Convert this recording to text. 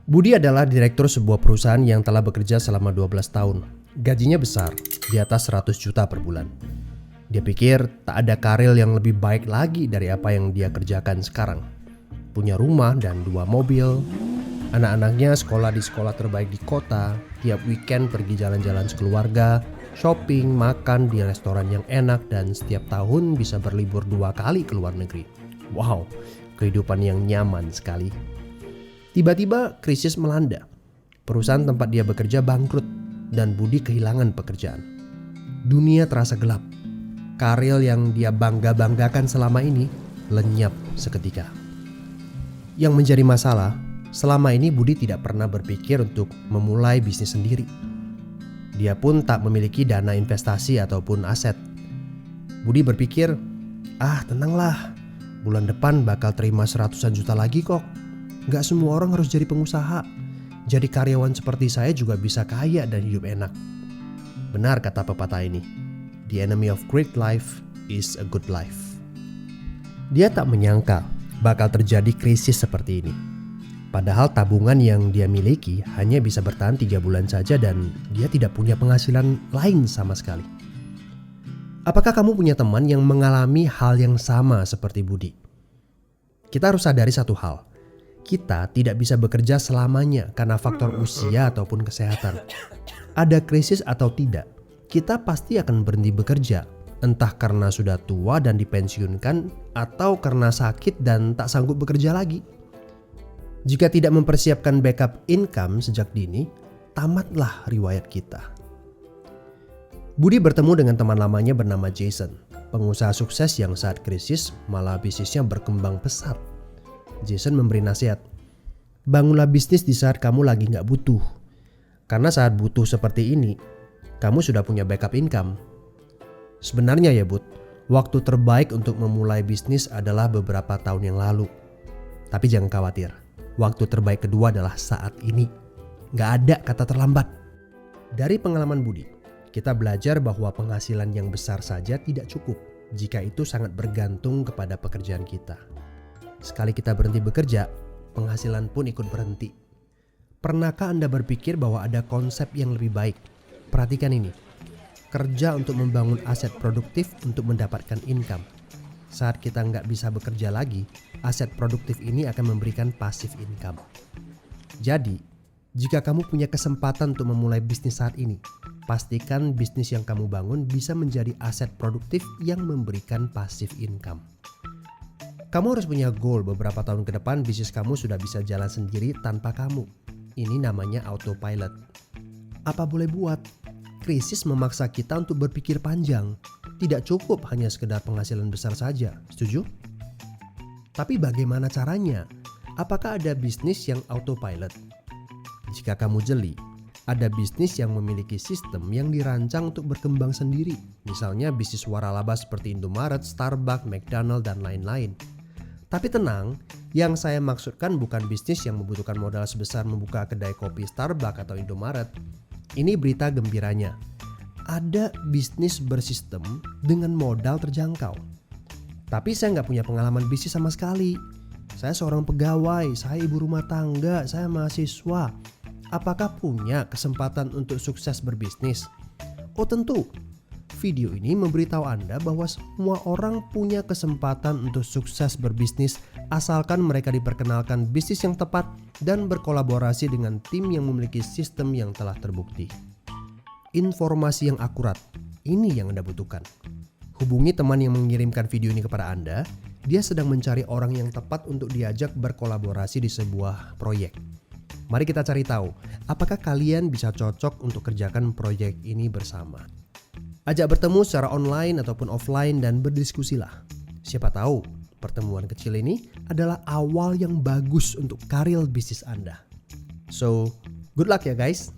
Budi adalah direktur sebuah perusahaan yang telah bekerja selama 12 tahun. Gajinya besar, di atas 100 juta per bulan. Dia pikir tak ada karir yang lebih baik lagi dari apa yang dia kerjakan sekarang. Punya rumah dan 2 mobil. Anak-anaknya sekolah di sekolah terbaik di kota. Tiap weekend pergi jalan-jalan sekeluarga, shopping, makan di restoran yang enak, dan setiap tahun bisa berlibur 2 kali ke luar negeri. Wow, kehidupan yang nyaman sekali. Tiba-tiba krisis melanda. Perusahaan tempat dia bekerja bangkrut dan Budi kehilangan pekerjaan. Dunia terasa gelap. Karir yang dia bangga-banggakan selama ini lenyap seketika. Yang menjadi masalah, selama ini Budi tidak pernah berpikir untuk memulai bisnis sendiri. Dia pun tak memiliki dana investasi ataupun aset. Budi berpikir, tenanglah, bulan depan bakal terima 100-an juta lagi kok. Gak semua orang harus jadi pengusaha. Jadi karyawan seperti saya juga bisa kaya dan hidup enak. Benar kata pepatah ini. The enemy of great life is a good life. Dia tak menyangka bakal terjadi krisis seperti ini. Padahal tabungan yang dia miliki hanya bisa bertahan 3 bulan saja dan dia tidak punya penghasilan lain sama sekali. Apakah kamu punya teman yang mengalami hal yang sama seperti Budi? Kita harus sadari satu hal. Kita tidak bisa bekerja selamanya karena faktor usia ataupun kesehatan. Ada krisis atau tidak, kita pasti akan berhenti bekerja. Entah karena sudah tua dan dipensiunkan atau karena sakit dan tak sanggup bekerja lagi. Jika tidak mempersiapkan backup income sejak dini, tamatlah riwayat kita. Budi bertemu dengan teman lamanya bernama Jason, pengusaha sukses yang saat krisis malah bisnisnya berkembang pesat. Jason memberi nasihat, bangunlah bisnis di saat kamu lagi gak butuh. Karena saat butuh seperti ini, kamu sudah punya backup income. Sebenarnya ya Bud, waktu terbaik untuk memulai bisnis adalah beberapa tahun yang lalu. Tapi jangan khawatir, waktu terbaik kedua adalah saat ini. Gak ada kata terlambat. Dari pengalaman Budi, kita belajar bahwa penghasilan yang besar saja tidak cukup jika itu sangat bergantung kepada pekerjaan kita. Sekali kita berhenti bekerja, penghasilan pun ikut berhenti. Pernahkah Anda berpikir bahwa ada konsep yang lebih baik? Perhatikan ini. Kerja untuk membangun aset produktif untuk mendapatkan income. Saat kita nggak bisa bekerja lagi, aset produktif ini akan memberikan passive income. Jadi, jika kamu punya kesempatan untuk memulai bisnis saat ini, pastikan bisnis yang kamu bangun bisa menjadi aset produktif yang memberikan passive income. Kamu harus punya goal beberapa tahun ke depan bisnis kamu sudah bisa jalan sendiri tanpa kamu. Ini namanya autopilot. Apa boleh buat? Krisis memaksa kita untuk berpikir panjang. Tidak cukup hanya sekedar penghasilan besar saja. Setuju? Tapi bagaimana caranya? Apakah ada bisnis yang autopilot? Jika kamu jeli, ada bisnis yang memiliki sistem yang dirancang untuk berkembang sendiri. Misalnya bisnis waralaba seperti Indomaret, Starbucks, McDonald, dan lain-lain. Tapi tenang, yang saya maksudkan bukan bisnis yang membutuhkan modal sebesar membuka kedai kopi Starbucks atau Indomaret. Ini berita gembiranya. Ada bisnis bersistem dengan modal terjangkau. Tapi saya nggak punya pengalaman bisnis sama sekali. Saya seorang pegawai, saya ibu rumah tangga, saya mahasiswa. Apakah punya kesempatan untuk sukses berbisnis? Oh tentu. Video ini memberitahu Anda bahwa semua orang punya kesempatan untuk sukses berbisnis asalkan mereka diperkenalkan bisnis yang tepat dan berkolaborasi dengan tim yang memiliki sistem yang telah terbukti. Informasi yang akurat, ini yang Anda butuhkan. Hubungi teman yang mengirimkan video ini kepada Anda. Dia sedang mencari orang yang tepat untuk diajak berkolaborasi di sebuah proyek. Mari kita cari tahu, apakah kalian bisa cocok untuk kerjakan proyek ini bersama. Ajak bertemu secara online ataupun offline dan berdiskusilah. Siapa tahu pertemuan kecil ini adalah awal yang bagus untuk karir bisnis Anda. So, good luck ya guys.